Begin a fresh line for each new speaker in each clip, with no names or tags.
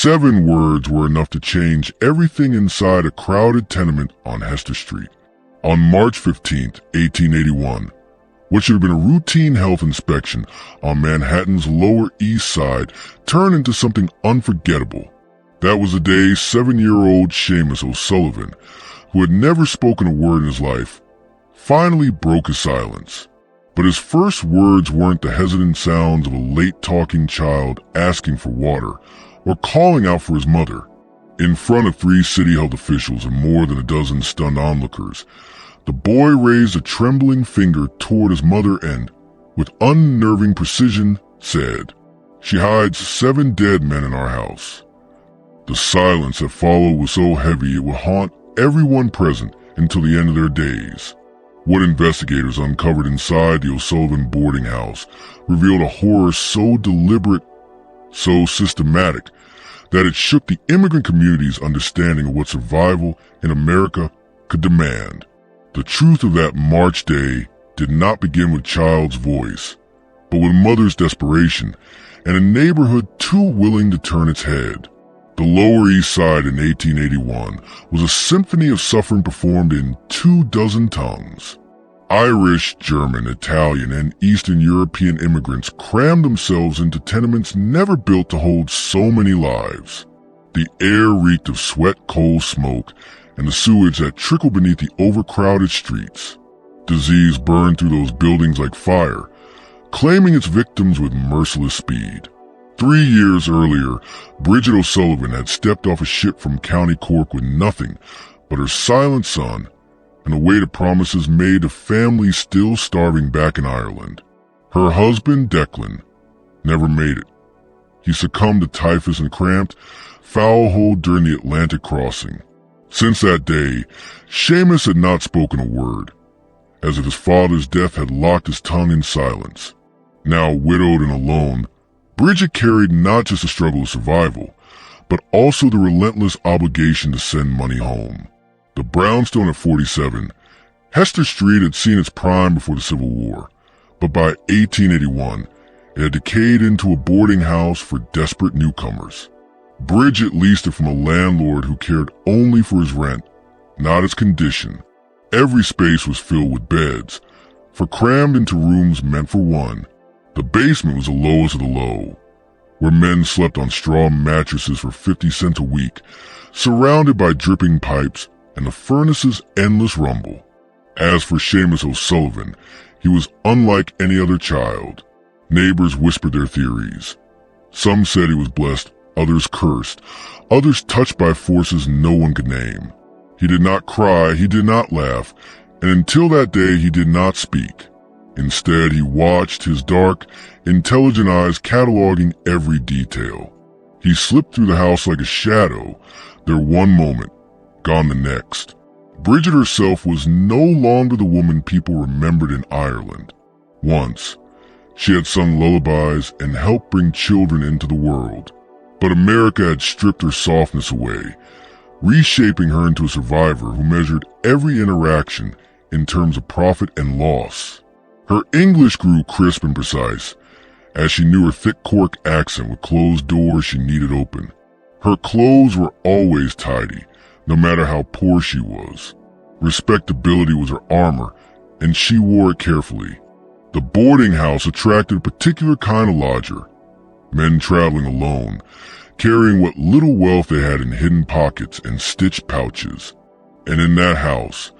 7 words were enough to change everything inside a crowded tenement on Hester Street. On March 15, 1881, what should have been a routine health inspection on Manhattan's Lower East Side turned into something unforgettable. That was the day 7-year-old Seamus O'Sullivan, who had never spoken a word in his life, finally broke his silence. But his first words weren't the hesitant sounds of a late-talking child asking for water or calling out for his mother. In front of 3 city health officials and more than a dozen stunned onlookers, the boy raised a trembling finger toward his mother and, with unnerving precision, said, "She hides 7 dead men in our house." The silence that followed was so heavy it would haunt everyone present until the end of their days. What investigators uncovered inside the O'Sullivan boarding house revealed a horror so deliberate, so systematic, that it shook the immigrant community's understanding of what survival in America could demand. The truth of that March day did not begin with child's voice, but with mother's desperation and a neighborhood too willing to turn its head. The Lower East Side in 1881 was a symphony of suffering performed in 24 tongues. Irish, German, Italian, and Eastern European immigrants crammed themselves into tenements never built to hold so many lives. The air reeked of sweat, coal, smoke, and the sewage that trickled beneath the overcrowded streets. Disease burned through those buildings like fire, claiming its victims with merciless speed. 3 years earlier, Bridget O'Sullivan had stepped off a ship from County Cork with nothing but her silent son and a weight of promises made to families still starving back in Ireland. Her husband, Declan, never made it. He succumbed to typhus and cramped, foul hold during the Atlantic crossing. Since that day, Seamus had not spoken a word, as if his father's death had locked his tongue in silence. Now widowed and alone, Bridget carried not just the struggle of survival, but also the relentless obligation to send money home. The brownstone at 47, Hester Street had seen its prime before the Civil War, but by 1881, it had decayed into a boarding house for desperate newcomers. Bridget leased it from a landlord who cared only for his rent, not its condition. Every space was filled with beds, for crammed into rooms meant for one. The basement was the lowest of the low, where men slept on straw mattresses for 50 cents a week, surrounded by dripping pipes and the furnace's endless rumble. As for Seamus O'Sullivan, he was unlike any other child. Neighbors whispered their theories. Some said he was blessed, others cursed, others touched by forces no one could name. He did not cry, he did not laugh, and until that day he did not speak. Instead, he watched, his dark, intelligent eyes cataloging every detail. He slipped through the house like a shadow, there one moment, gone the next. Bridget herself was no longer the woman people remembered in Ireland. Once, she had sung lullabies and helped bring children into the world. But America had stripped her softness away, reshaping her into a survivor who measured every interaction in terms of profit and loss. Her English grew crisp and precise, as she knew her thick Cork accent would close doors she needed open. Her clothes were always tidy, no matter how poor she was. Respectability was her armor, and she wore it carefully. The boarding house attracted a particular kind of lodger, men traveling alone, carrying what little wealth they had in hidden pockets and stitched pouches. And in that house,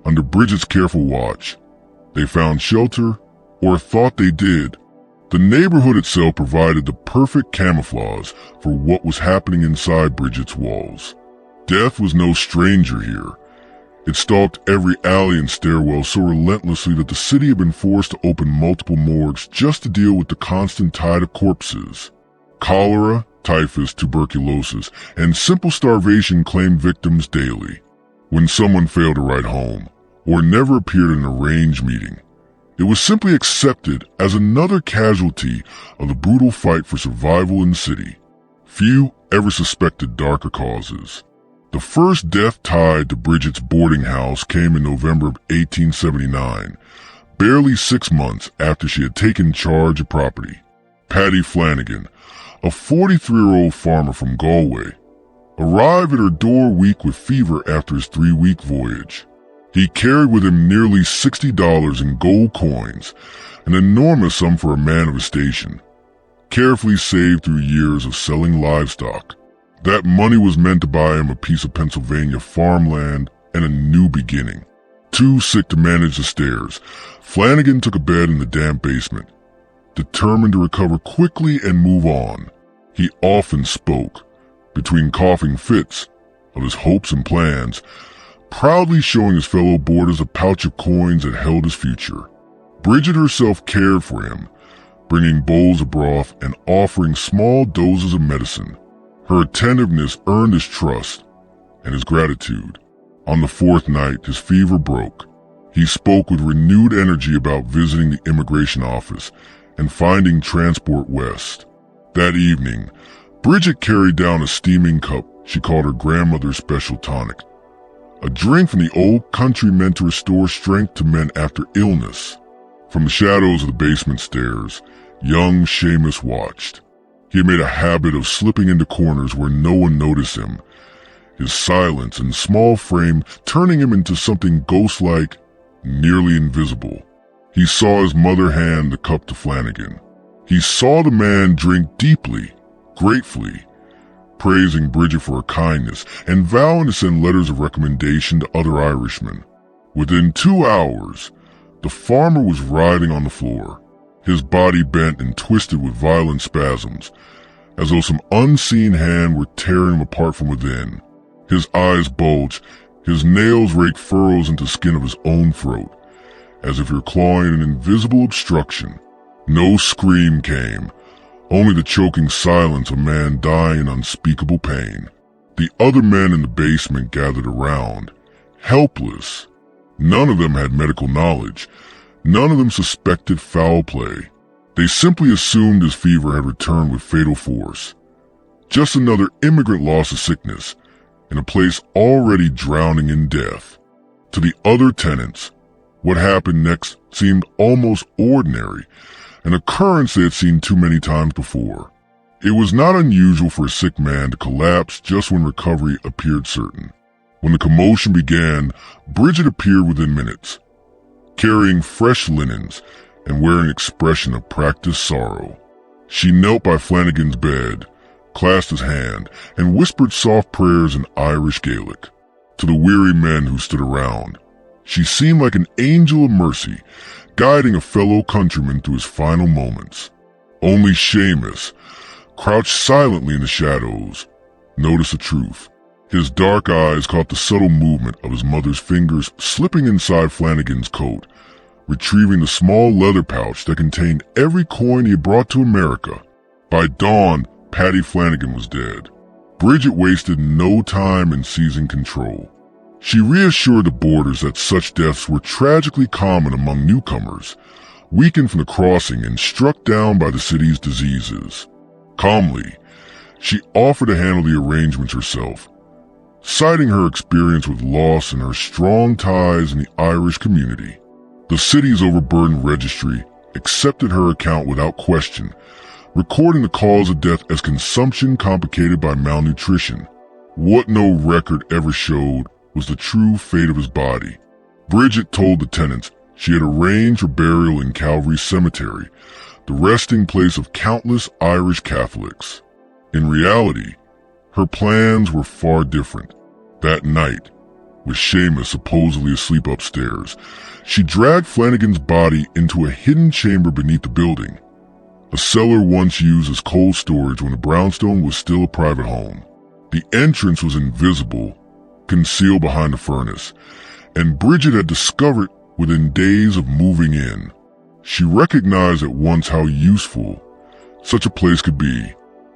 under Bridget's careful watch, they found shelter, or thought they did. The neighborhood itself provided the perfect camouflage for what was happening inside Bridget's walls. Death was no stranger here. It stalked every alley and stairwell so relentlessly that the city had been forced to open multiple morgues just to deal with the constant tide of corpses. Cholera, typhus, tuberculosis, and simple starvation claimed victims daily. When someone failed to write home, or never appeared at an arranged meeting, it was simply accepted as another casualty of the brutal fight for survival in the city. Few ever suspected darker causes. The first death tied to Bridget's boarding house came in November of 1879, barely 6 months after she had taken charge of property. Patty Flanagan, a 43-year-old farmer from Galway, arrived at her door weak with fever after his 3-week voyage. He carried with him nearly $60 in gold coins, an enormous sum for a man of his station, carefully saved through years of selling livestock. That money was meant to buy him a piece of Pennsylvania farmland and a new beginning. Too sick to manage the stairs, Flanagan took a bed in the damp basement, determined to recover quickly and move on. He often spoke, between coughing fits, of his hopes and plans, proudly showing his fellow boarders a pouch of coins that held his future. Bridget herself cared for him, bringing bowls of broth and offering small doses of medicine. Her attentiveness earned his trust and his gratitude. On the 4th night, his fever broke. He spoke with renewed energy about visiting the immigration office and finding transport west. That evening, Bridget carried down a steaming cup she called her grandmother's special tonic, a drink from the old country meant to restore strength to men after illness. From the shadows of the basement stairs, young Seamus watched. He had made a habit of slipping into corners where no one noticed him, his silence and small frame turning him into something ghost-like, nearly invisible. He saw his mother hand the cup to Flanagan. He saw the man drink deeply, gratefully, praising Bridget for her kindness and vowing to send letters of recommendation to other Irishmen. Within 2 hours, the farmer was writhing on the floor, his body bent and twisted with violent spasms, as though some unseen hand were tearing him apart from within. His eyes bulged, his nails raked furrows into the skin of his own throat, as if he were clawing at an invisible obstruction. No scream came, only the choking silence of a man dying in unspeakable pain. The other men in the basement gathered around, helpless. None of them had medical knowledge. None of them suspected foul play. They simply assumed his fever had returned with fatal force. Just another immigrant loss of sickness, in a place already drowning in death. To the other tenants, what happened next seemed almost ordinary, an occurrence they had seen too many times before. It was not unusual for a sick man to collapse just when recovery appeared certain. When the commotion began, Bridget appeared within minutes, carrying fresh linens and wearing an expression of practiced sorrow. She knelt by Flanagan's bed, clasped his hand, and whispered soft prayers in Irish Gaelic. To the weary men who stood around, she seemed like an angel of mercy, guiding a fellow countryman through his final moments. Only Seamus, crouched silently in the shadows, noticed the truth. His dark eyes caught the subtle movement of his mother's fingers slipping inside Flanagan's coat, retrieving the small leather pouch that contained every coin he had brought to America. By dawn, Paddy Flanagan was dead. Bridget wasted no time in seizing control. She reassured the boarders that such deaths were tragically common among newcomers, weakened from the crossing and struck down by the city's diseases. Calmly, she offered to handle the arrangements herself, citing her experience with loss and her strong ties in the Irish community. The city's overburdened registry accepted her account without question, recording the cause of death as consumption complicated by malnutrition. What no record ever showed was the true fate of his body. Bridget told the tenants she had arranged for burial in Calvary Cemetery, the resting place of countless Irish Catholics. In reality, her plans were far different. That night, with Seamus supposedly asleep upstairs, she dragged Flanagan's body into a hidden chamber beneath the building, a cellar once used as cold storage when the brownstone was still a private home. The entrance was invisible, concealed behind the furnace, and Bridget had discovered within days of moving in. She recognized at once how useful such a place could be.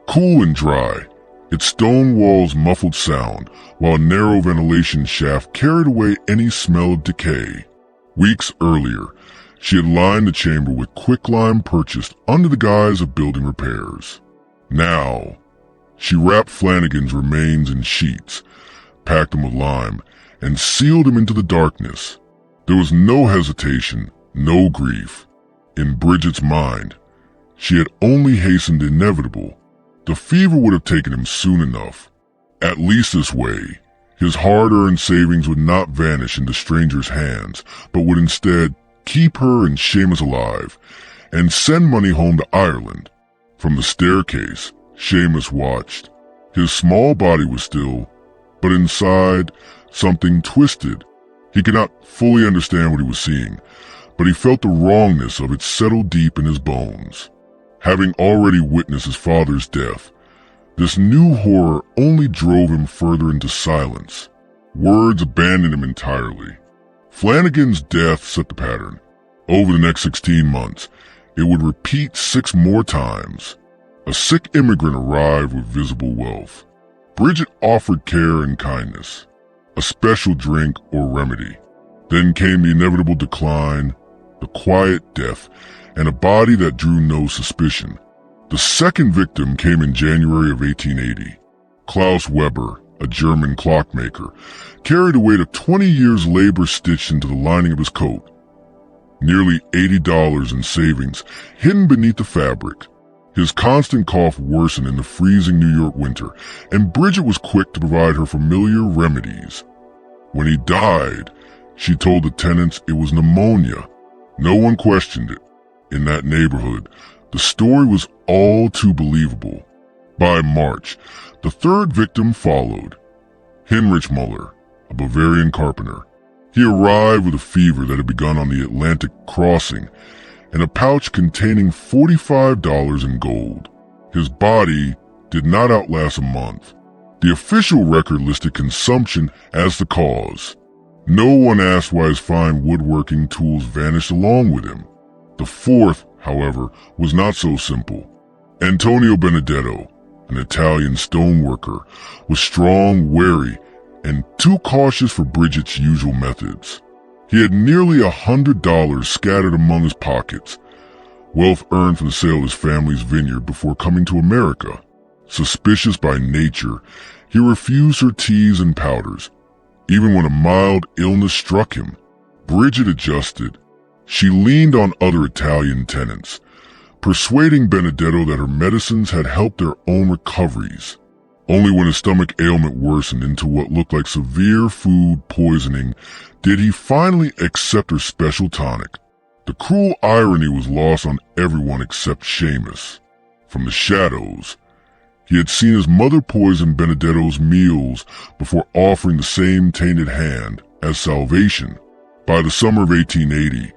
Cool and dry, its stone walls muffled sound, while a narrow ventilation shaft carried away any smell of decay. Weeks earlier, she had lined the chamber with quicklime purchased under the guise of building repairs. Now, she wrapped Flanagan's remains in sheets, packed them with lime, and sealed him into the darkness. There was no hesitation, no grief. In Bridget's mind, she had only hastened the inevitable. The fever would have taken him soon enough. At least this way, his hard-earned savings would not vanish into strangers' hands, but would instead keep her and Seamus alive, and send money home to Ireland. From the staircase, Seamus watched. His small body was still, but inside, something twisted. He could not fully understand what he was seeing, but he felt the wrongness of it settle deep in his bones. Having already witnessed his father's death, this new horror only drove him further into silence. Words abandoned him entirely. Flanagan's death set the pattern. Over the next 16 months, it would repeat 6 more times. A sick immigrant arrived with visible wealth. Bridget offered care and kindness, a special drink or remedy. Then came the inevitable decline, the quiet death, and a body that drew no suspicion. The second victim came in January of 1880. Klaus Weber, a German clockmaker, carried a weight of 20 years' labor stitched into the lining of his coat. Nearly $80 in savings hidden beneath the fabric. His constant cough worsened in the freezing New York winter, and Bridget was quick to provide her familiar remedies. When he died, she told the tenants it was pneumonia. No one questioned it. In that neighborhood, the story was all too believable. By March, the third victim followed. Heinrich Müller, a Bavarian carpenter. He arrived with a fever that had begun on the Atlantic crossing and a pouch containing $45 in gold. His body did not outlast a month. The official record listed consumption as the cause. No one asked why his fine woodworking tools vanished along with him. The fourth, however, was not so simple. Antonio Benedetto, an Italian stoneworker, was strong, wary, and too cautious for Bridget's usual methods. He had nearly $100 scattered among his pockets, wealth earned from the sale of his family's vineyard before coming to America. Suspicious by nature, he refused her teas and powders, even when a mild illness struck him. Bridget adjusted. She leaned on other Italian tenants, persuading Benedetto that her medicines had helped their own recoveries. Only when his stomach ailment worsened into what looked like severe food poisoning did he finally accept her special tonic. The cruel irony was lost on everyone except Seamus. From the shadows, he had seen his mother poison Benedetto's meals before offering the same tainted hand as salvation. By the summer of 1880,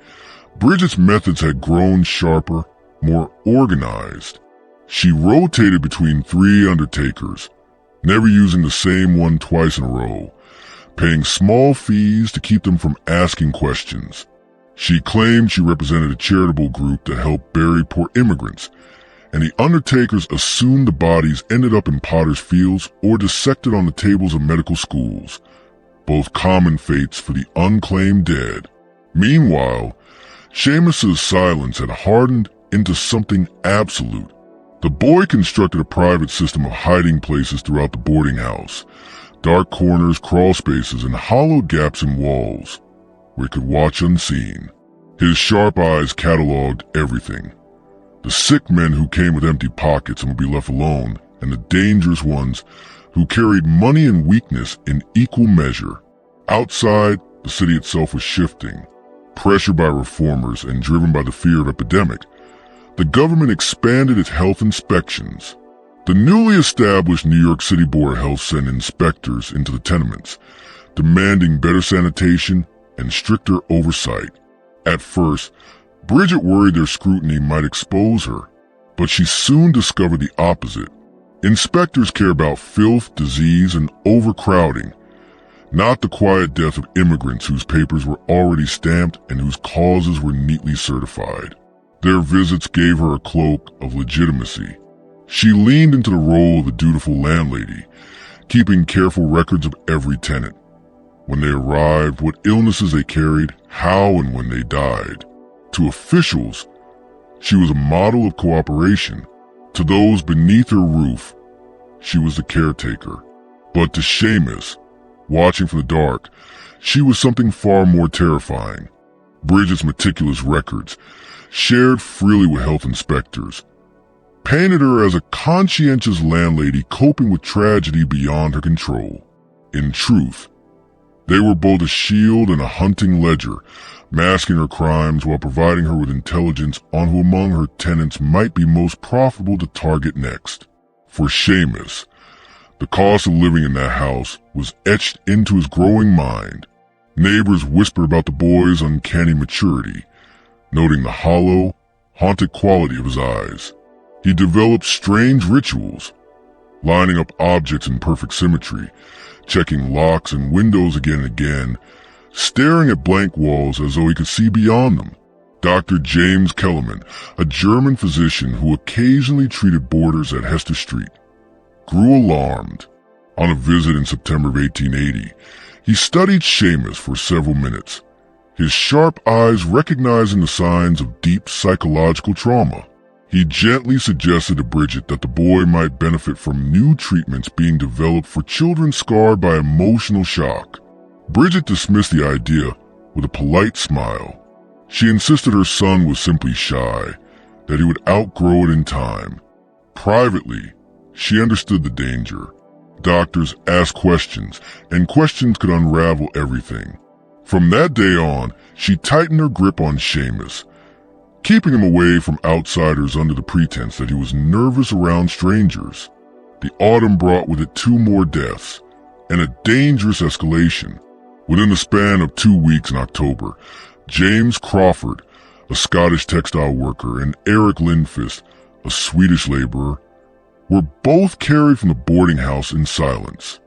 Bridget's methods had grown sharper, more organized. She rotated between 3 undertakers, never using the same one twice in a row, paying small fees to keep them from asking questions. She claimed she represented a charitable group that helped bury poor immigrants, and the undertakers assumed the bodies ended up in potter's fields or dissected on the tables of medical schools, both common fates for the unclaimed dead. Meanwhile, Seamus's silence had hardened into something absolute. The boy constructed a private system of hiding places throughout the boarding house, dark corners, crawl spaces, and hollowed gaps in walls, where he could watch unseen. His sharp eyes cataloged everything. The sick men who came with empty pockets and would be left alone, and the dangerous ones who carried money and weakness in equal measure. Outside, the city itself was shifting. Pressured by reformers and driven by the fear of epidemic, the government expanded its health inspections. The newly established New York City Board of Health sent inspectors into the tenements, demanding better sanitation and stricter oversight. At first, Bridget worried their scrutiny might expose her, but she soon discovered the opposite. Inspectors care about filth, disease, and overcrowding, not the quiet death of immigrants whose papers were already stamped and whose causes were neatly certified. Their visits gave her a cloak of legitimacy. She leaned into the role of a dutiful landlady, keeping careful records of every tenant. When they arrived, what illnesses they carried, how and when they died. To officials, she was a model of cooperation. To those beneath her roof, she was the caretaker. But to Seamus, watching from the dark, she was something far more terrifying. Bridget's meticulous records, shared freely with health inspectors, painted her as a conscientious landlady coping with tragedy beyond her control. In truth, they were both a shield and a hunting ledger, masking her crimes while providing her with intelligence on who among her tenants might be most profitable to target next. For Seamus, the cost of living in that house was etched into his growing mind. Neighbors whispered about the boy's uncanny maturity, noting the hollow, haunted quality of his eyes. He developed strange rituals, lining up objects in perfect symmetry, checking locks and windows again and again, staring at blank walls as though he could see beyond them. Dr. James Kellerman, a German physician who occasionally treated boarders at Hester Street, grew alarmed. On a visit in September of 1880, he studied Seamus for several minutes, his sharp eyes recognizing the signs of deep psychological trauma. He gently suggested to Bridget that the boy might benefit from new treatments being developed for children scarred by emotional shock. Bridget dismissed the idea with a polite smile. She insisted her son was simply shy, that he would outgrow it in time. Privately, she understood the danger. Doctors asked questions, and questions could unravel everything. From that day on, she tightened her grip on Seamus, keeping him away from outsiders under the pretense that he was nervous around strangers. The autumn brought with it 2 more deaths, and a dangerous escalation. Within the span of 2 weeks in October, James Crawford, a Scottish textile worker, and Eric Lindfist, a Swedish laborer, were both carried from the boarding house in silence.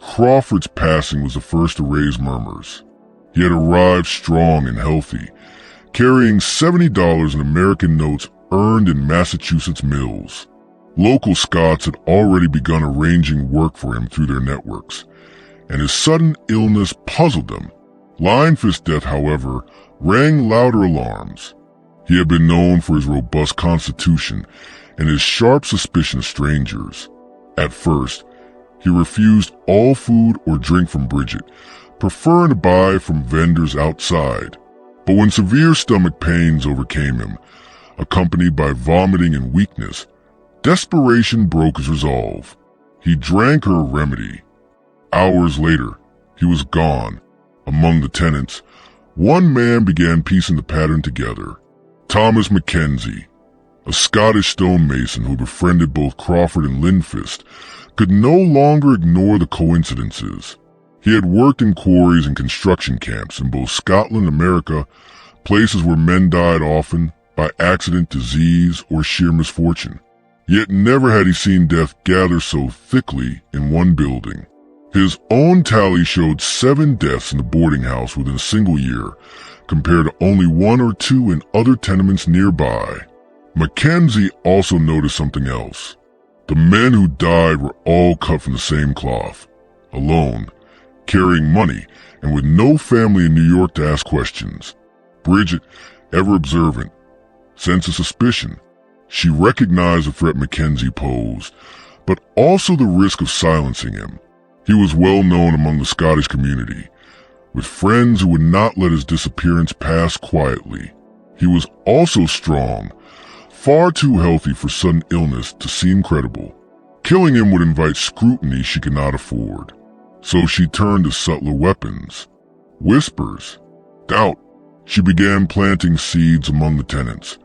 Crawford's passing was the first to raise murmurs. He had arrived strong and healthy, carrying $70 in American notes earned in Massachusetts mills. Local Scots had already begun arranging work for him through their networks, and his sudden illness puzzled them. Lindfist's death, however, rang louder alarms. He had been known for his robust constitution and his sharp suspicion of strangers. At first, he refused all food or drink from Bridget, preferring to buy from vendors outside. But when severe stomach pains overcame him, accompanied by vomiting and weakness, desperation broke his resolve. He drank her remedy. Hours later, he was gone. Among the tenants, one man began piecing the pattern together. Thomas Mackenzie, a Scottish stonemason who befriended both Crawford and Lindfist, could no longer ignore the coincidences. He had worked in quarries and construction camps in both Scotland and America, places where men died often by accident, disease, or sheer misfortune. Yet never had he seen death gather so thickly in one building. His own tally showed 7 deaths in the boarding house within a single year, compared to only 1 or 2 in other tenements nearby. Mackenzie also noticed something else. The men who died were all cut from the same cloth, alone, carrying money, and with no family in New York to ask questions. Bridget, ever observant, sensed a suspicion. She recognized the threat Mackenzie posed, but also the risk of silencing him. He was well known among the Scottish community, with friends who would not let his disappearance pass quietly. He was also strong, far too healthy for sudden illness to seem credible. Killing him would invite scrutiny she could not afford. So she turned to subtler weapons. Whispers. Doubt. She began planting seeds among the tenants.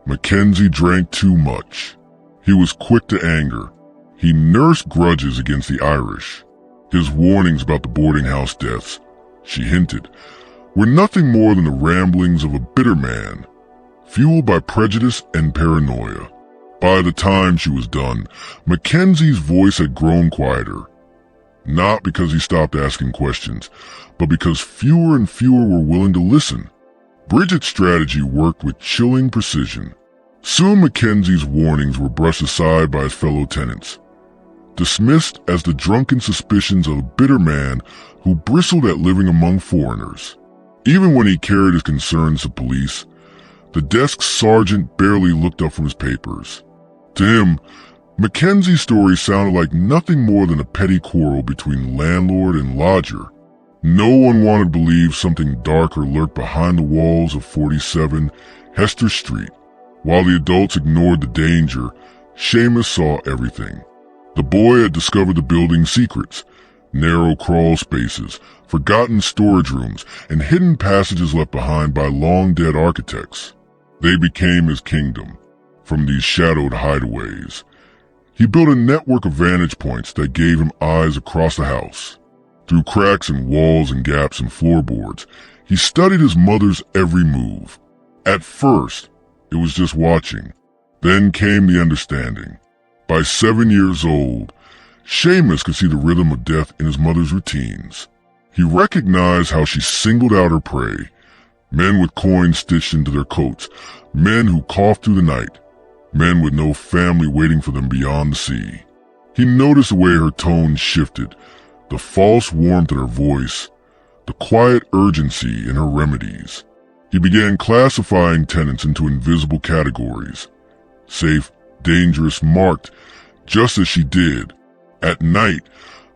Mackenzie drank too much. He was quick to anger. He nursed grudges against the Irish. His warnings about the boarding house deaths, she hinted, were nothing more than the ramblings of a bitter man, fueled by prejudice and paranoia. By the time she was done, Mackenzie's voice had grown quieter. Not because he stopped asking questions, but because fewer and fewer were willing to listen. Bridget's strategy worked with chilling precision. Soon Mackenzie's warnings were brushed aside by his fellow tenants, dismissed as the drunken suspicions of a bitter man who bristled at living among foreigners. Even when he carried his concerns to police, the desk sergeant barely looked up from his papers. To him, Mackenzie's story sounded like nothing more than a petty quarrel between landlord and lodger. No one wanted to believe something darker lurked behind the walls of 47 Hester Street. While the adults ignored the danger, Seamus saw everything. The boy had discovered the building's secrets, narrow crawl spaces, forgotten storage rooms, and hidden passages left behind by long-dead architects. They became his kingdom, from these shadowed hideaways. He built a network of vantage points that gave him eyes across the house. Through cracks in walls and gaps in floorboards, he studied his mother's every move. At first, it was just watching. Then came the understanding. By 7 years old, Seamus could see the rhythm of death in his mother's routines. He recognized how she singled out her prey. Men with coins stitched into their coats, men who coughed through the night, men with no family waiting for them beyond the sea. He noticed the way her tone shifted, the false warmth in her voice, the quiet urgency in her remedies. He began classifying tenants into invisible categories. Safe, dangerous, marked, just as she did. At night,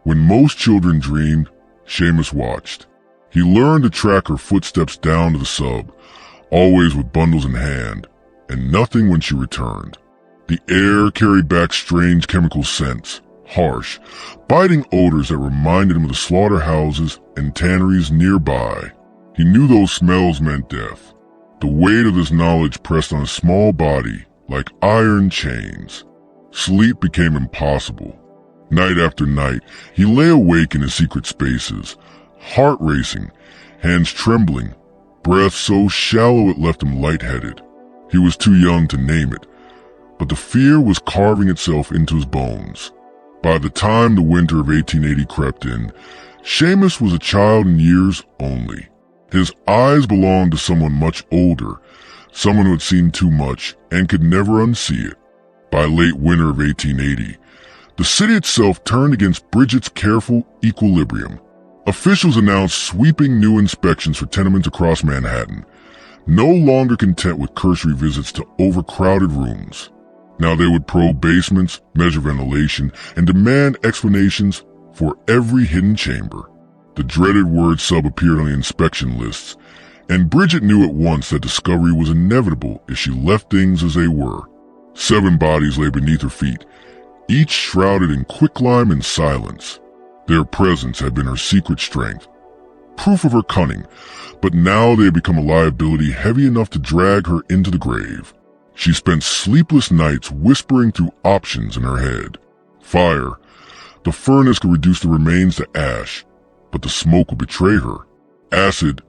when most children dreamed, Seamus watched. He learned to track her footsteps down to the sub, always with bundles in hand, and nothing when she returned. The air carried back strange chemical scents, harsh, biting odors that reminded him of the slaughterhouses and tanneries nearby. He knew those smells meant death. The weight of this knowledge pressed on his small body like iron chains. Sleep became impossible. Night after night, he lay awake in his secret spaces, heart racing, hands trembling, breath so shallow it left him lightheaded. He was too young to name it, but the fear was carving itself into his bones. By the time the winter of 1880 crept in, Seamus was a child in years only. His eyes belonged to someone much older, someone who had seen too much and could never unsee it. By late winter of 1880, the city itself turned against Bridget's careful equilibrium. Officials announced sweeping new inspections for tenements across Manhattan, no longer content with cursory visits to overcrowded rooms. Now they would probe basements, measure ventilation, and demand explanations for every hidden chamber. The dreaded word sub appeared on the inspection lists, and Bridget knew at once that discovery was inevitable if she left things as they were. 7 bodies lay beneath her feet, each shrouded in quicklime and silence. Their presence had been her secret strength, proof of her cunning, but now they had become a liability heavy enough to drag her into the grave. She spent sleepless nights whispering through options in her head. Fire. The furnace could reduce the remains to ash, but the smoke would betray her. Acid.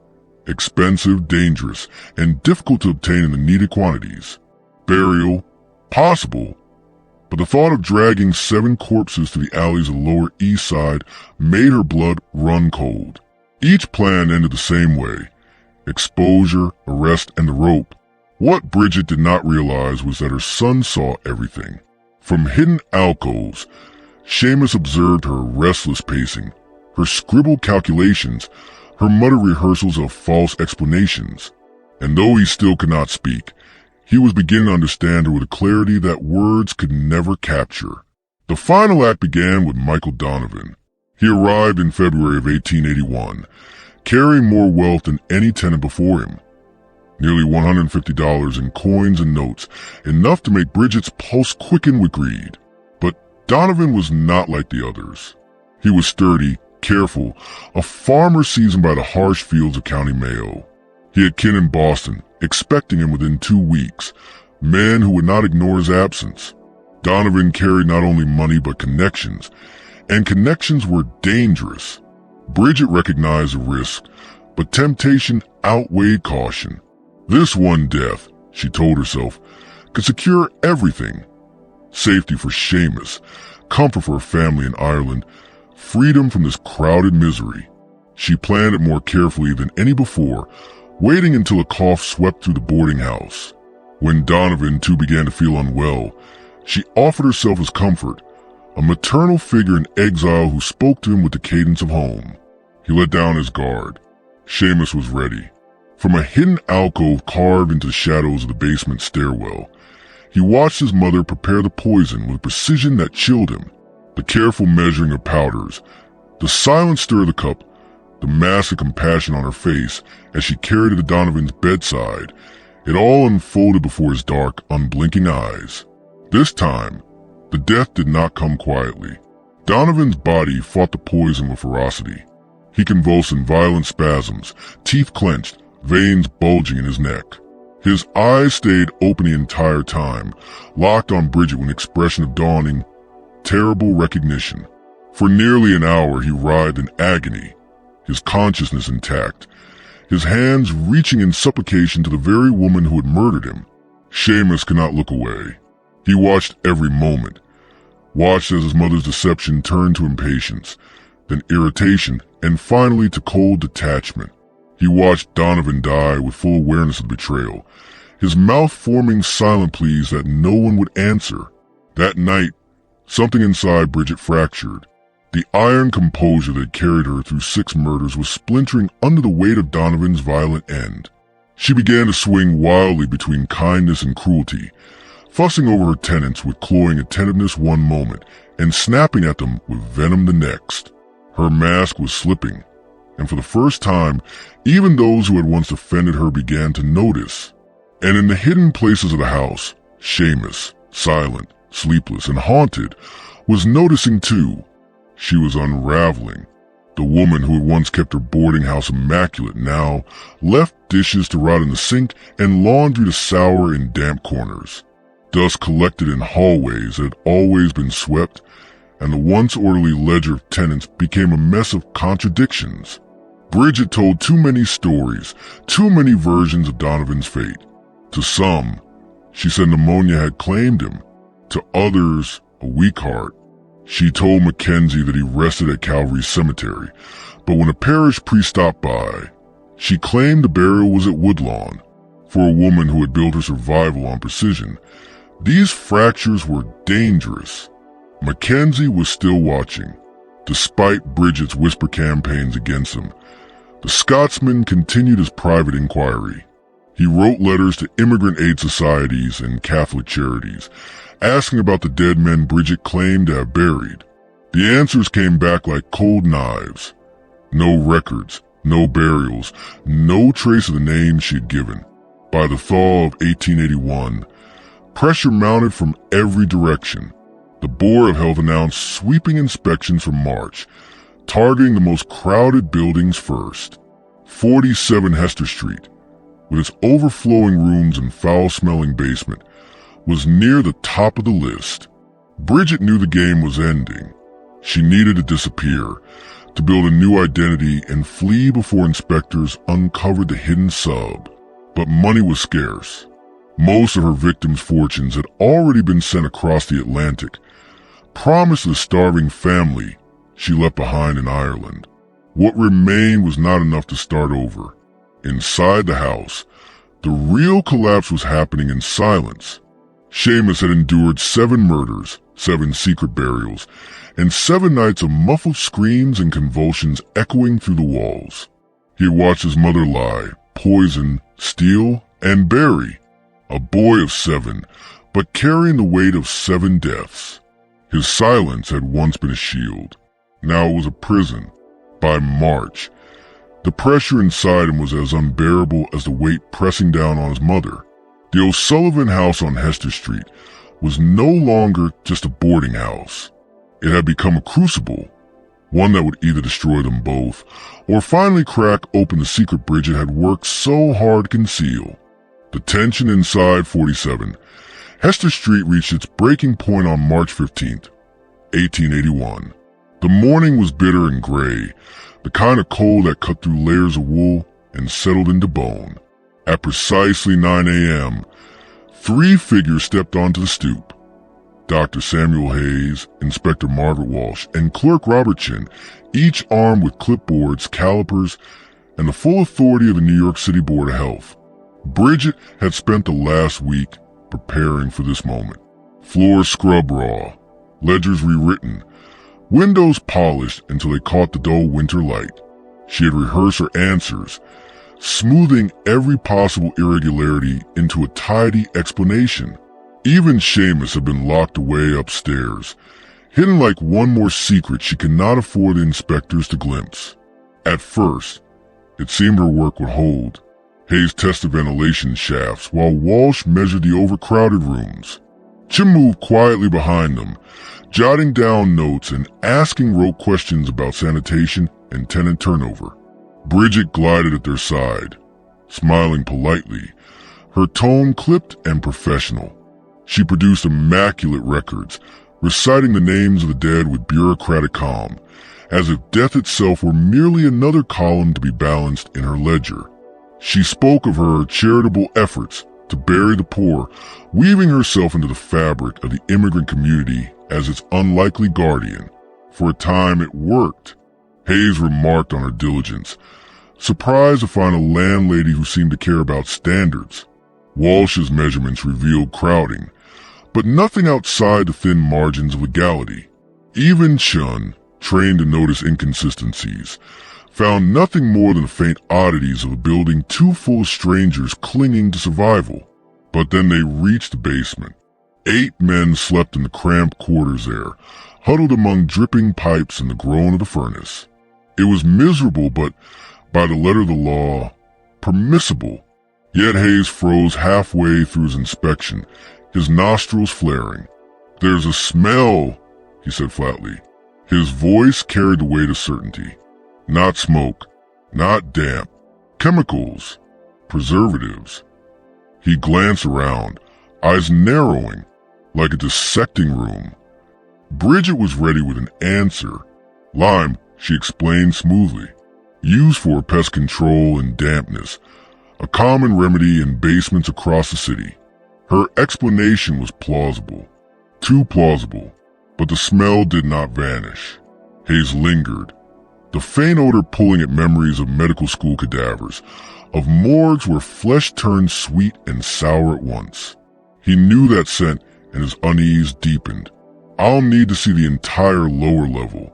Expensive, dangerous, and difficult to obtain in the needed quantities. Burial. Possible. But the thought of dragging 7 corpses to the alleys of the Lower East Side made her blood run cold. Each plan ended the same way. Exposure, arrest, and the rope. What Bridget did not realize was that her son saw everything. From hidden alcoves, Seamus observed her restless pacing, her scribbled calculations, her muttered rehearsals of false explanations. And though he still could not speak, he was beginning to understand her with a clarity that words could never capture. The final act began with Michael Donovan. He arrived in February of 1881, carrying more wealth than any tenant before him. Nearly $150 in coins and notes, enough to make Bridget's pulse quicken with greed. But Donovan was not like the others. He was sturdy, careful, a farmer seasoned by the harsh fields of County Mayo. He had kin in Boston, expecting him within 2 weeks, men who would not ignore his absence. Donovan carried not only money but connections, and connections were dangerous. Bridget recognized the risk, but temptation outweighed caution. This one death, she told herself, could secure everything. Safety for Seamus, comfort for her family in Ireland, freedom from this crowded misery. She planned it more carefully than any before, waiting until a cough swept through the boarding house. When Donovan too began to feel unwell, she offered herself as comfort, a maternal figure in exile who spoke to him with the cadence of home. He let down his guard. Seamus was ready. From a hidden alcove carved into the shadows of the basement stairwell, he watched his mother prepare the poison with precision that chilled him. The careful measuring of powders, the silent stir of the cup, the mask of compassion on her face as she carried it to Donovan's bedside, it all unfolded before his dark, unblinking eyes. This time, the death did not come quietly. Donovan's body fought the poison with ferocity. He convulsed in violent spasms, teeth clenched, veins bulging in his neck. His eyes stayed open the entire time, locked on Bridget with an expression of dawning, terrible recognition. For nearly an hour he writhed in agony, his consciousness intact, his hands reaching in supplication to the very woman who had murdered him. Seamus could not look away. He watched every moment, watched as his mother's deception turned to impatience, then irritation, and finally to cold detachment. He watched Donovan die with full awareness of betrayal, his mouth forming silent pleas that no one would answer. That night, something inside Bridget fractured. The iron composure that carried her through 6 murders was splintering under the weight of Donovan's violent end. She began to swing wildly between kindness and cruelty, fussing over her tenants with cloying attentiveness one moment and snapping at them with venom the next. Her mask was slipping, and for the first time, even those who had once offended her began to notice. And in the hidden places of the house, Seamus, silent, sleepless, and haunted, was noticing too. She was unraveling. The woman who had once kept her boarding house immaculate now left dishes to rot in the sink and laundry to sour in damp corners. Dust collected in hallways that had always been swept, and the once orderly ledger of tenants became a mess of contradictions. Bridget told too many stories, too many versions of Donovan's fate. To some, she said pneumonia had claimed him. To others, a weak heart. She told Mackenzie that he rested at Calvary Cemetery, but when a parish priest stopped by, she claimed the burial was at Woodlawn. For a woman who had built her survival on precision, these fractures were dangerous. Mackenzie was still watching. Despite Bridget's whisper campaigns against him, the Scotsman continued his private inquiry. He wrote letters to immigrant aid societies and Catholic charities, asking about the dead men Bridget claimed to have buried. The answers came back like cold knives. No records, no burials, no trace of the names she had given. By the thaw of 1881, pressure mounted from every direction. The Board of Health announced sweeping inspections from March, targeting the most crowded buildings first. 47 Hester Street, with its overflowing rooms and foul-smelling basement, was near the top of the list. Bridget knew the game was ending. She needed to disappear, to build a new identity and flee before inspectors uncovered the hidden sub. But money was scarce. Most of her victims' fortunes had already been sent across the Atlantic, promised to the starving family she left behind in Ireland. What remained was not enough to start over. Inside the house, the real collapse was happening in silence. Seamus had endured 7 murders, 7 secret burials, and 7 nights of muffled screams and convulsions echoing through the walls. He had watched his mother lie, poison, steal, and bury. A boy of 7, but carrying the weight of 7 deaths. His silence had once been a shield. Now it was a prison. By March, the pressure inside him was as unbearable as the weight pressing down on his mother. The O'Sullivan house on Hester Street was no longer just a boarding house. It had become a crucible, one that would either destroy them both or finally crack open the secret Bridget had worked so hard to conceal. The tension inside 47 Hester Street reached its breaking point on March 15th, 1881. The morning was bitter and gray, the kind of cold that cut through layers of wool and settled into bone. At precisely 9 a.m., 3 figures stepped onto the stoop. Dr. Samuel Hayes, Inspector Margaret Walsh, and Clerk Robert Chin, each armed with clipboards, calipers, and the full authority of the New York City Board of Health. Bridget had spent the last week preparing for this moment. Floors scrubbed raw, ledgers rewritten, windows polished until they caught the dull winter light. She had rehearsed her answers, smoothing every possible irregularity into a tidy explanation. Even Seamus had been locked away upstairs, hidden like one more secret she could not afford the inspectors to glimpse. At first, it seemed her work would hold. Hayes tested ventilation shafts while Walsh measured the overcrowded rooms. Chin moved quietly behind them, jotting down notes and asking rote questions about sanitation and tenant turnover. Bridget glided at their side, smiling politely, her tone clipped and professional. She produced immaculate records, reciting the names of the dead with bureaucratic calm, as if death itself were merely another column to be balanced in her ledger. She spoke of her charitable efforts to bury the poor, weaving herself into the fabric of the immigrant community as its unlikely guardian. For a time it worked. Hayes remarked on her diligence, surprised to find a landlady who seemed to care about standards. Walsh's measurements revealed crowding, but nothing outside the thin margins of legality. Even Chun, trained to notice inconsistencies, found nothing more than the faint oddities of a building too full of strangers clinging to survival. But then they reached the basement. 8 men slept in the cramped quarters there, huddled among dripping pipes and the groan of the furnace. It was miserable, but by the letter of the law, permissible. Yet Hayes froze halfway through his inspection, his nostrils flaring. "There's a smell," he said flatly. His voice carried the weight of certainty. Not smoke, not damp, chemicals, preservatives. He glanced around, eyes narrowing, like a dissecting room. Bridget was ready with an answer. Lime, she explained smoothly, used for pest control and dampness, a common remedy in basements across the city. Her explanation was plausible, too plausible, but the smell did not vanish. Hayes lingered, the faint odor pulling at memories of medical school cadavers, of morgues where flesh turned sweet and sour at once. He knew that scent, and his unease deepened. "I'll need to see the entire lower level,"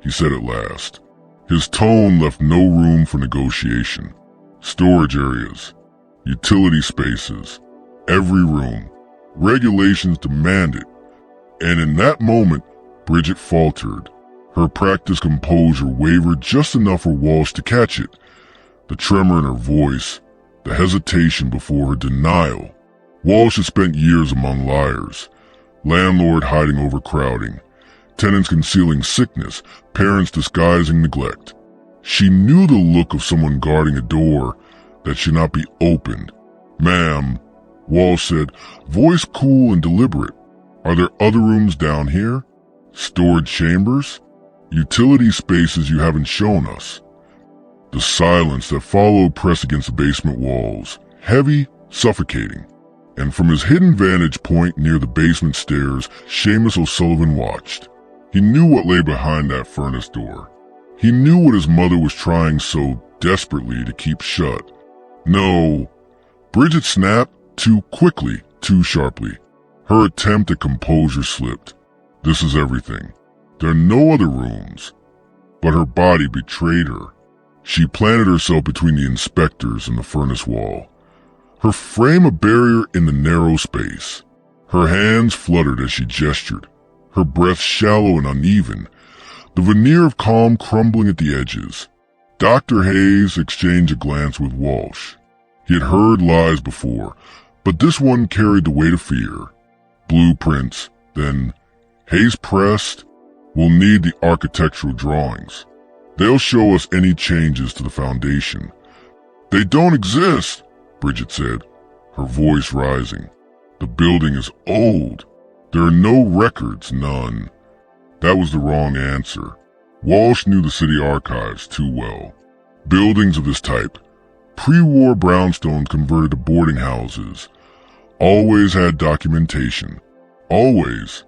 he said at last. His tone left no room for negotiation. Storage areas, utility spaces, every room. Regulations demand it. And in that moment, Bridget faltered. Her practiced composure wavered just enough for Walsh to catch it. The tremor in her voice, the hesitation before her denial. Walsh had spent years among liars. Landlord hiding overcrowding, tenants concealing sickness, parents disguising neglect. She knew the look of someone guarding a door that should not be opened. "Ma'am," Walsh said, voice cool and deliberate, "are there other rooms down here? Storage chambers? Utility spaces you haven't shown us?" The silence that followed pressed against the basement walls, heavy, suffocating. And from his hidden vantage point near the basement stairs, Seamus O'Sullivan watched. He knew what lay behind that furnace door. He knew what his mother was trying so desperately to keep shut. "No." Bridget snapped, too quickly, too sharply. Her attempt at composure slipped. "This is everything. There are no other rooms." But her body betrayed her. She planted herself between the inspectors and the furnace wall, her frame a barrier in the narrow space. Her hands fluttered as she gestured, her breath shallow and uneven, the veneer of calm crumbling at the edges. Dr. Hayes exchanged a glance with Walsh. He had heard lies before, but this one carried the weight of fear. Blueprints, then Hayes pressed, "We'll need the architectural drawings. They'll show us any changes to the foundation." "They don't exist," Bridget said, her voice rising. "The building is old. There are no records, none." That was the wrong answer. Walsh knew the city archives too well. Buildings of this type, pre-war brownstones converted to boarding houses, always had documentation. Always.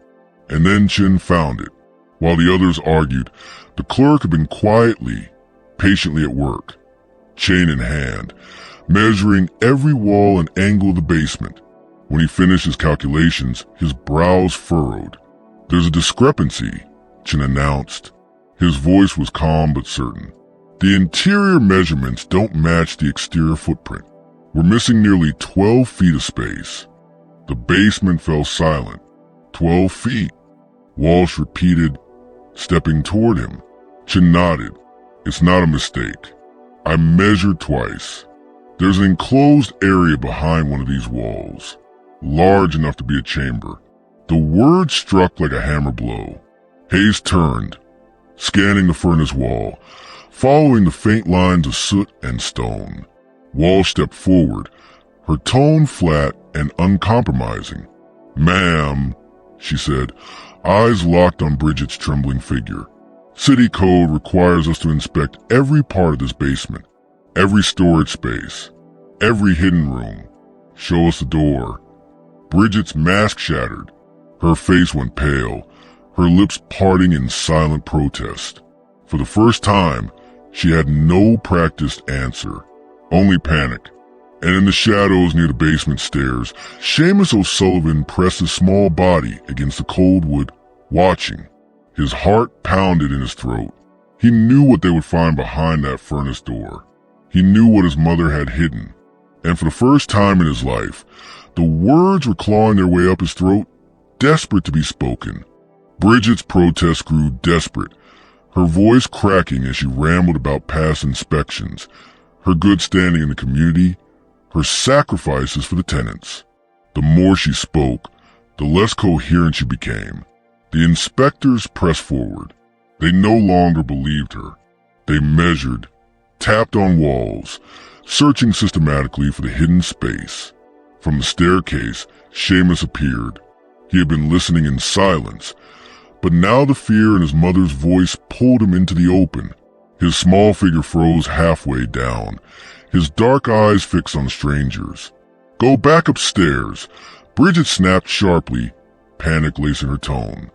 And then Chin found it. While the others argued, the clerk had been quietly, patiently at work, chain in hand, measuring every wall and angle of the basement. When he finished his calculations, his brows furrowed. "There's a discrepancy," Chin announced. His voice was calm but certain. "The interior measurements don't match the exterior footprint. We're missing nearly 12 feet of space." The basement fell silent. 12 feet. Walsh repeated, stepping toward him. Chin nodded. "It's not a mistake. I measured twice. There's an enclosed area behind one of these walls, large enough to be a chamber. The word struck like a hammer blow. Hayes turned, scanning the furnace wall, following the faint lines of soot and stone. Walsh stepped forward, her tone flat and uncompromising. "Ma'am," she said, eyes locked on Bridget's trembling figure. "City code requires us to inspect every part of this basement, every storage space, every hidden room. Show us the door." Bridget's mask shattered. Her face went pale, her lips parting in silent protest. For the first time, she had no practiced answer, only panic. And in the shadows near the basement stairs, Seamus O'Sullivan pressed his small body against the cold wood, watching. His heart pounded in his throat. He knew what they would find behind that furnace door. He knew what his mother had hidden. And for the first time in his life, the words were clawing their way up his throat, desperate to be spoken. Bridget's protest grew desperate, her voice cracking as she rambled about past inspections, her good standing in the community, her sacrifices for the tenants. The more she spoke, the less coherent she became. The inspectors pressed forward. They no longer believed her. They measured, tapped on walls, searching systematically for the hidden space. From the staircase, Seamus appeared. He had been listening in silence, but now the fear in his mother's voice pulled him into the open. His small figure froze halfway down, his dark eyes fixed on the strangers. "Go back upstairs," Bridget snapped sharply, panic lacing her tone.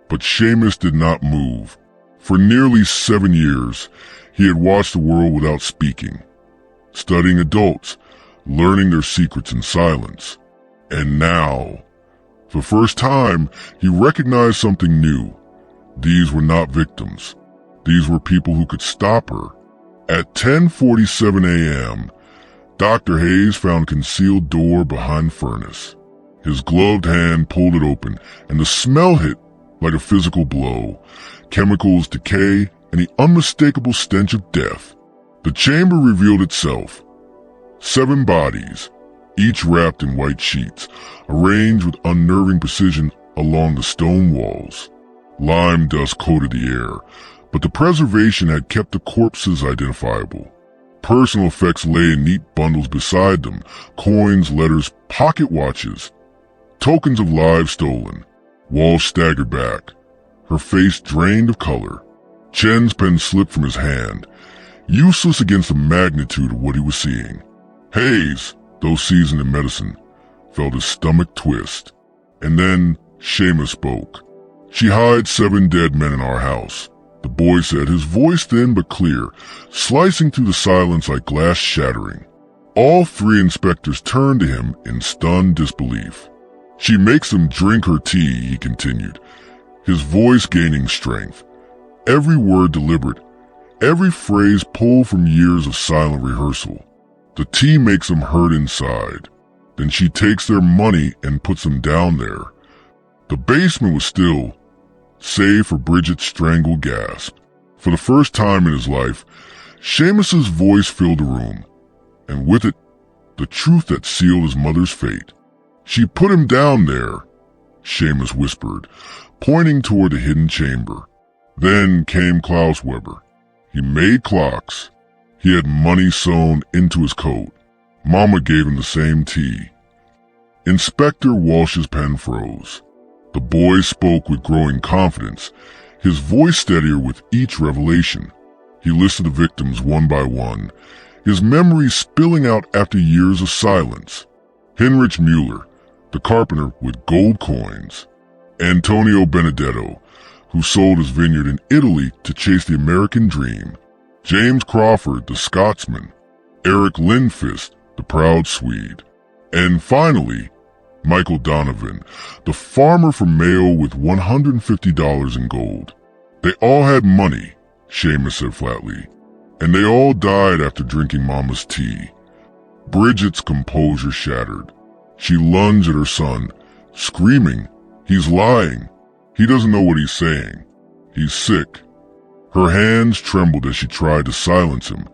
But Seamus did not move. For nearly 7 years, he had watched the world without speaking, studying adults, learning their secrets in silence. And now, for the first time, he recognized something new. These were not victims. These were people who could stop her. At 10:47 a.m., Dr. Hayes found a concealed door behind the furnace. His gloved hand pulled it open, and the smell hit like a physical blow. Chemicals, decay, and the unmistakable stench of death. The chamber revealed itself. 7 bodies, each wrapped in white sheets, arranged with unnerving precision along the stone walls. Lime dust coated the air, but the preservation had kept the corpses identifiable. Personal effects lay in neat bundles beside them, coins, letters, pocket watches, tokens of lives stolen. Walsh staggered back, her face drained of color. Chen's pen slipped from his hand, useless against the magnitude of what he was seeing. Hayes, though seasoned in medicine, felt his stomach twist. And then Seamus spoke. "She hides 7 dead men in our house," the boy said, his voice thin but clear, slicing through the silence like glass shattering. All 3 inspectors turned to him in stunned disbelief. "She makes them drink her tea," he continued, his voice gaining strength. Every word deliberate, every phrase pulled from years of silent rehearsal. "The tea makes them hurt inside. Then she takes their money and puts them down there." The basement was still, save for Bridget's strangled gasp. For the first time in his life, Seamus's voice filled the room, and with it, the truth that sealed his mother's fate. "She put him down there," Seamus whispered, pointing toward the hidden chamber. Then came Klaus Weber. He made clocks. He had money sewn into his coat. Mama gave him the same tea. Inspector Walsh's pen froze. The boy spoke with growing confidence, his voice steadier with each revelation. He listed the victims one by one, his memory spilling out after years of silence. Heinrich Müller, the carpenter with gold coins. Antonio Benedetto, who sold his vineyard in Italy to chase the American dream. James Crawford, the Scotsman. Eric Lindfist, the proud Swede. And finally, Michael Donovan, the farmer from Mayo with $150 in gold. They all had money, Seamus said flatly, and they all died after drinking Mama's tea. Bridget's composure shattered. She lunged at her son, screaming, "He's lying. He doesn't know what he's saying. He's sick." Her hands trembled as she tried to silence him,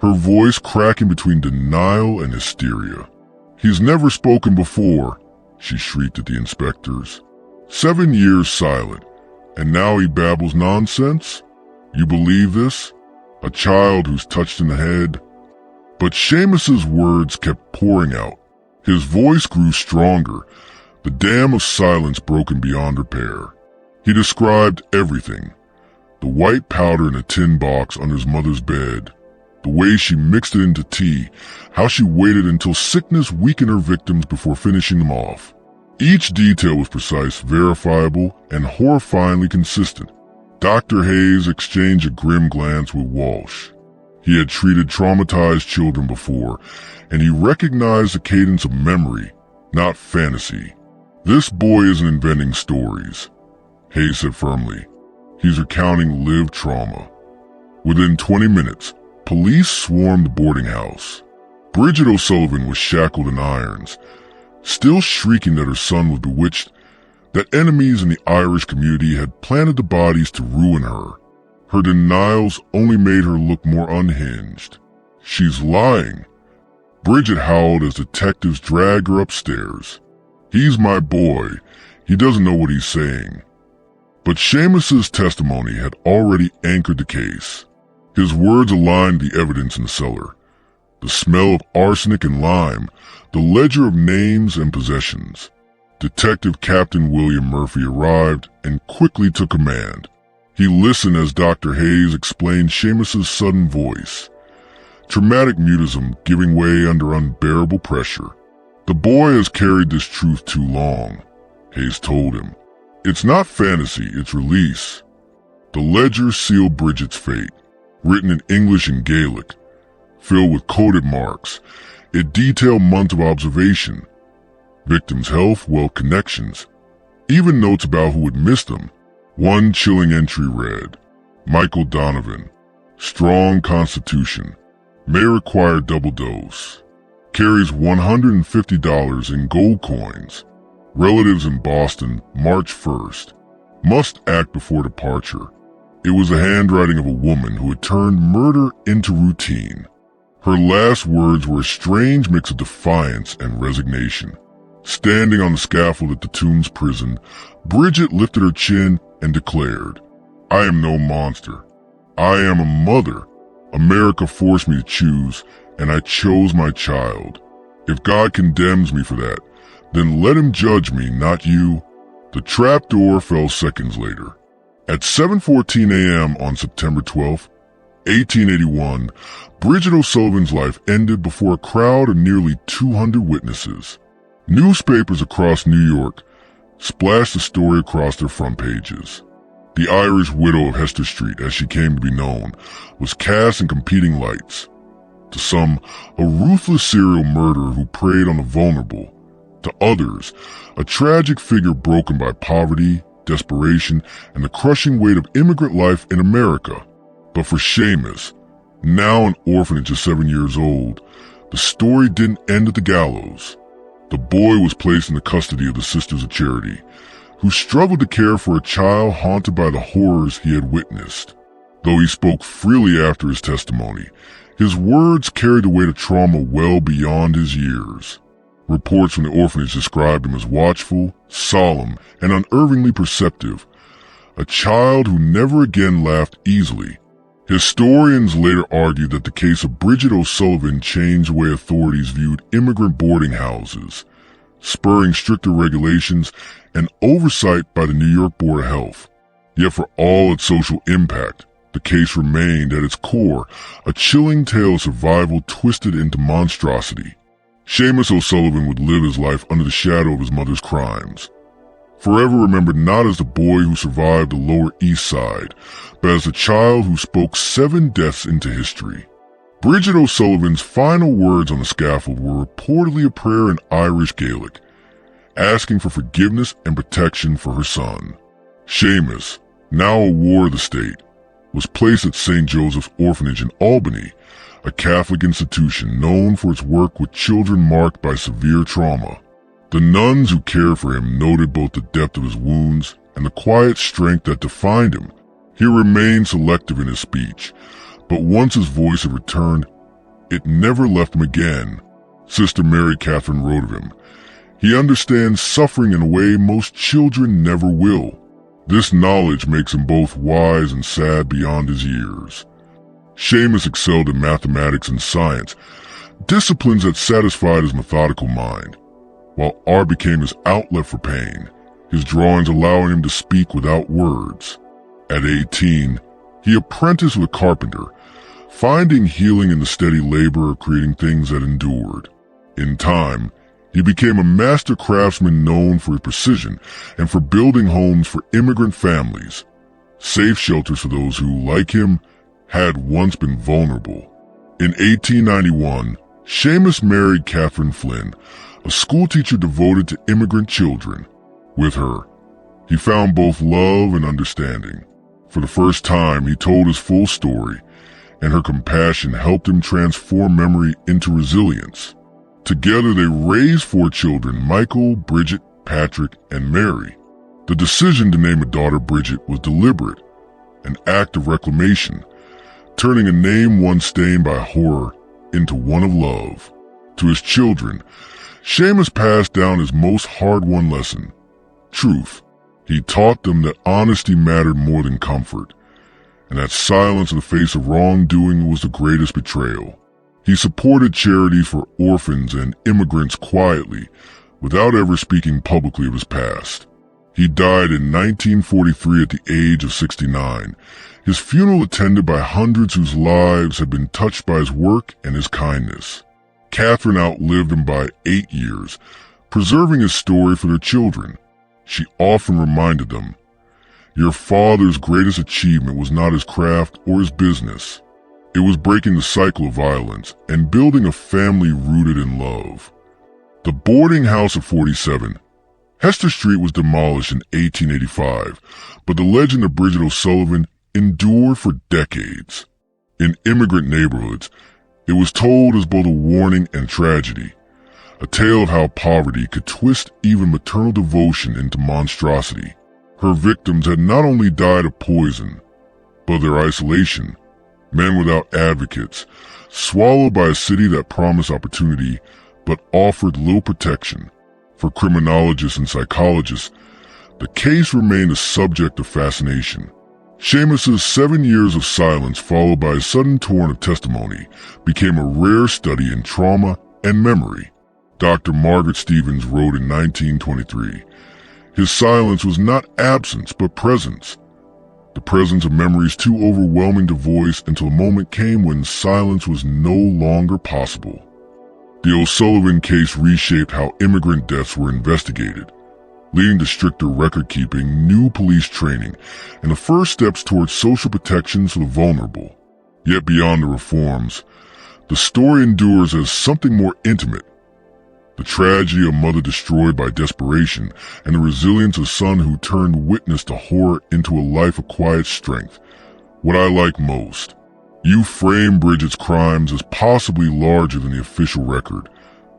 her voice cracking between denial and hysteria. "He's never spoken before," she shrieked at the inspectors. 7 years silent, and now he babbles nonsense? You believe this? A child who's touched in the head? But Seamus's words kept pouring out. His voice grew stronger, the dam of silence broken beyond repair. He described everything. The white powder in a tin box under his mother's bed, the way she mixed it into tea, how she waited until sickness weakened her victims before finishing them off. Each detail was precise, verifiable, and horrifyingly consistent. Dr. Hayes exchanged a grim glance with Walsh. He had treated traumatized children before, and he recognized the cadence of memory, not fantasy. This boy isn't inventing stories, Hayes said firmly. He's recounting lived trauma. Within 20 minutes, police swarmed the boarding house. Bridget O'Sullivan was shackled in irons, still shrieking that her son was bewitched, that enemies in the Irish community had planted the bodies to ruin her. Her denials only made her look more unhinged. She's lying. Bridget howled as detectives dragged her upstairs. He's my boy. He doesn't know what he's saying. But Seamus's testimony had already anchored the case. His words aligned the evidence in the cellar. The smell of arsenic and lime, the ledger of names and possessions. Detective Captain William Murphy arrived and quickly took command. He listened as Dr. Hayes explained Seamus's sudden voice, traumatic mutism giving way under unbearable pressure. The boy has carried this truth too long, Hayes told him. It's not fantasy, it's release. The ledger sealed Bridget's fate, written in English and Gaelic, filled with coded marks. It detailed months of observation, victims' health, wealth, connections, even notes about who had missed them. One chilling entry read, Michael Donovan, strong constitution, may require double dose, carries $150 in gold coins, relatives in Boston, March 1st, must act before departure. It was the handwriting of a woman who had turned murder into routine. Her last words were a strange mix of defiance and resignation. Standing on the scaffold at the Tombs prison, Bridget lifted her chin and declared, I am no monster. I am a mother. America forced me to choose, and I chose my child. If God condemns me for that, then let him judge me, not you. The trapdoor fell seconds later. At 7:14 a.m. on September 12, 1881, Bridget O'Sullivan's life ended before a crowd of nearly 200 witnesses. Newspapers across New York splashed the story across their front pages. The Irish widow of Hester Street, as she came to be known, was cast in competing lights. To some, a ruthless serial murderer who preyed on the vulnerable. To others, a tragic figure broken by poverty, desperation, and the crushing weight of immigrant life in America. But for Seamus, now an orphan at just 7 years old, the story didn't end at the gallows. The boy was placed in the custody of the Sisters of Charity, who struggled to care for a child haunted by the horrors he had witnessed. Though he spoke freely after his testimony, his words carried the weight of trauma well beyond his years. Reports from the orphanage described him as watchful, solemn, and unerringly perceptive, a child who never again laughed easily. Historians later argued that the case of Bridget O'Sullivan changed the way authorities viewed immigrant boarding houses, spurring stricter regulations and oversight by the New York Board of Health. Yet for all its social impact, the case remained at its core a chilling tale of survival twisted into monstrosity. Seamus O'Sullivan would live his life under the shadow of his mother's crimes, forever remembered not as the boy who survived the Lower East Side, but as the child who spoke 7 deaths into history. Bridget O'Sullivan's final words on the scaffold were reportedly a prayer in Irish Gaelic, asking for forgiveness and protection for her son. Seamus, now a ward of the state, was placed at St. Joseph's Orphanage in Albany, a Catholic institution known for its work with children marked by severe trauma. The nuns who cared for him noted both the depth of his wounds and the quiet strength that defined him. He remained selective in his speech, but once his voice had returned, it never left him again. Sister Mary Catherine wrote of him, He understands suffering in a way most children never will. This knowledge makes him both wise and sad beyond his years. Seamus excelled in mathematics and science, disciplines that satisfied his methodical mind, while art became his outlet for pain, his drawings allowing him to speak without words. At 18, he apprenticed with a carpenter, finding healing in the steady labor of creating things that endured. In time, he became a master craftsman known for his precision and for building homes for immigrant families, safe shelters for those who, like him, had once been vulnerable. In 1891, Seamus married Catherine Flynn, a schoolteacher devoted to immigrant children. With her, he found both love and understanding. For the first time, he told his full story, and her compassion helped him transform memory into resilience. Together they raised 4 children, Michael, Bridget, Patrick, and Mary. The decision to name a daughter Bridget was deliberate, an act of reclamation, turning a name once stained by horror into one of love. To his children, Seamus passed down his most hard-won lesson: truth. He taught them that honesty mattered more than comfort, and that silence in the face of wrongdoing was the greatest betrayal. He supported charity for orphans and immigrants quietly, without ever speaking publicly of his past. He died in 1943 at the age of 69, his funeral attended by hundreds whose lives had been touched by his work and his kindness. Catherine outlived him by 8 years, preserving his story for their children. She often reminded them, "Your father's greatest achievement was not his craft or his business. It was breaking the cycle of violence and building a family rooted in love." The boarding house of 47. Hester Street was demolished in 1885, but the legend of Bridget O'Sullivan endured for decades. In immigrant neighborhoods, it was told as both a warning and tragedy, a tale of how poverty could twist even maternal devotion into monstrosity. Her victims had not only died of poison, but of their isolation, men without advocates, swallowed by a city that promised opportunity but offered little protection. For criminologists and psychologists, the case remained a subject of fascination. Seamus's 7 years of silence, followed by a sudden torrent of testimony, became a rare study in trauma and memory. Dr. Margaret Stevens wrote in 1923, "His silence was not absence but presence. The presence of memories too overwhelming to voice until a moment came when silence was no longer possible." The O'Sullivan case reshaped how immigrant deaths were investigated, leading to stricter record-keeping, new police training, and the first steps towards social protections for the vulnerable. Yet beyond the reforms, the story endures as something more intimate. The tragedy of a mother destroyed by desperation, and the resilience of a son who turned witness to horror into a life of quiet strength. What I like most: you frame Bridget's crimes as possibly larger than the official record,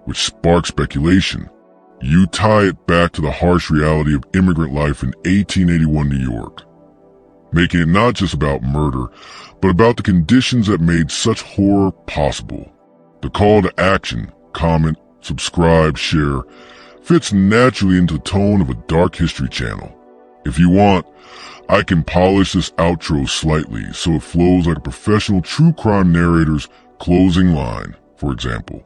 which sparks speculation. You tie it back to the harsh reality of immigrant life in 1881 New York, making it not just about murder, but about the conditions that made such horror possible. The call to action, comment, subscribe, share, fits naturally into the tone of a dark history channel. If you want, I can polish this outro slightly so it flows like a professional true crime narrator's closing line, for example.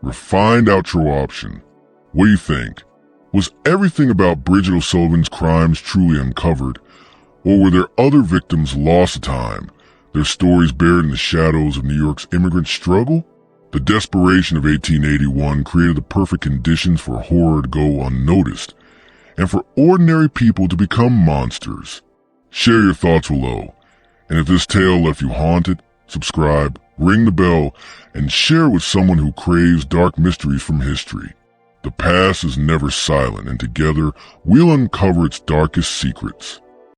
Refined outro option. What do you think? Was everything about Bridget O'Sullivan's crimes truly uncovered, or were there other victims lost to time, their stories buried in the shadows of New York's immigrant struggle? The desperation of 1881 created the perfect conditions for horror to go unnoticed, and for ordinary people to become monsters. Share your thoughts below, and if this tale left you haunted, subscribe, ring the bell, and share with someone who craves dark mysteries from history. The past is never silent, and together we'll uncover its darkest secrets.